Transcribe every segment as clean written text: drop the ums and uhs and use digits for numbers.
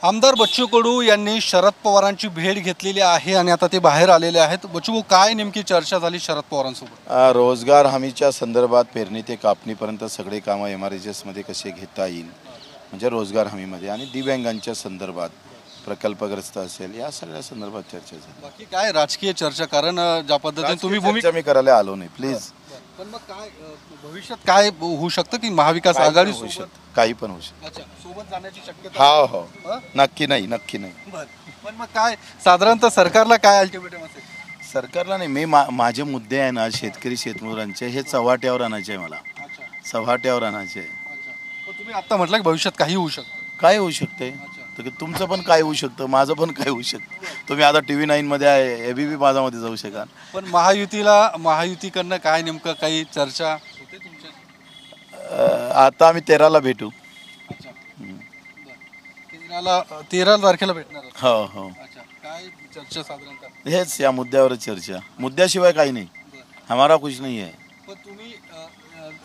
आमदार बच्चू कडू यांनी शरद पवारांची भेट घेतलेली आहे आणि आता ते बाहेर आलेले आहेत। बच्चू, काय नेमकी चर्चा झाली शरद पवारांसोबत? रोजगार हमीच्या संदर्भात पेरणी ते कापणीपर्यंत सगळे कामं MRHS मध्ये कसे घेता येईल, म्हणजे रोजगार हमीमध्ये, आणि दिव्यांगांच्या संदर्भात प्रकल्पग्रस्त असेल या सगळ्या संदर्भात चर्चा झाली। बाकी काय राजकीय चर्चा? कारण ज्या पद्धतीने तुम्ही भूमिका मी करायला आलो नाही, प्लीज। पण मग काय भविष्यात काय होऊ शकतं की महाविकास आघाडी होऊ शकतं, काही पण होऊ शकतं। अच्छा, सोबत जाण्याची शक्यता? हो, नक्की नाही, नक्की नाही। पण मग काय साधारणतः सरकारला काय अल्टिमेटम असेल? सरकारला नाही, माझे मुद्दे आहे ना, शेतकरी शेतमजुरांचे, हे चव्हाट्यावर आणायचे आहे मला, चव्हाट्यावर आणायचे आहे। तुम्ही आता म्हटलं की भविष्यात काही होऊ शकतं। काय होऊ शकते? तर तुमचं पण काय होऊ शकतं, माझं पण काय होऊ शकतं। तुम्ही आता TV9 मध्ये आहे, ABP माझामध्ये जाऊ शकाल। पण महायुतीकडनं काय नेमकं काही चर्चा होते तुमच्या? आता आम्ही 13ला भेटू। 13 तारखेला भेटणार? हो हो। काय चर्चा साधारणतः? हेच या मुद्द्यावर चर्चा, मुद्द्याशिवाय काही नाही, हमारा कुछ नहीं है। पण तुम्ही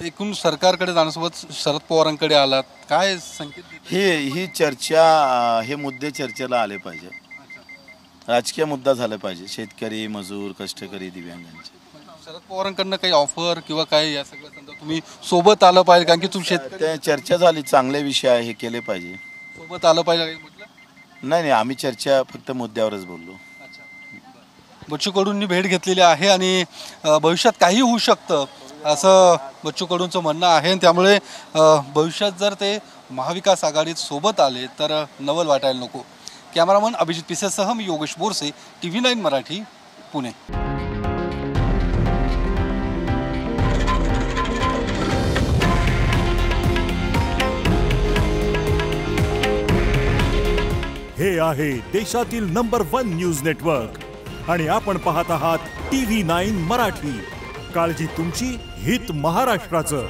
एकूण सरकारकडे जाण्यासोबत शरद पवारांकडे आलात, काय संकेत देते? ही चर्चा, हे मुद्दे चर्चेला आले पाहिजे, राजकीय मुद्दा झाला पाहिजे, शेतकरी मजूर कष्टकरी दिव्यांगांचे। शरद पवारांकडनं काही ऑफर किंवा काय या सगळ्या संदर्भात तुम्ही सोबत आलं पाहिजे, कारण की तुम्ही शेतकरी? चर्चा झाली, चांगले विषय आहे, हे केले पाहिजे, सोबत आलं पाहिजे म्हटलं? नाही, आम्ही चर्चा फक्त मुद्द्यावरच बोललो। बच्चू कडूंनी भेट घेतलेली आहे आणि भविष्यात काही होऊ शकतं असं बच्चू कडूंचं म्हणणं आहे। त्यामुळे भविष्यात जर ते महाविकास आघाडीत सोबत आले तर नवल वाटायला नको। कॅमेरामन अभिजित पिसेसह मी योगेश बोरसे, TV9 मराठी, पुणे। हे आहे देशातील नंबर 1 न्यूज नेटवर्क आणि आपण पाहत आहात TV9 मराठी। काळजी तुमची, हित महाराष्ट्राचं।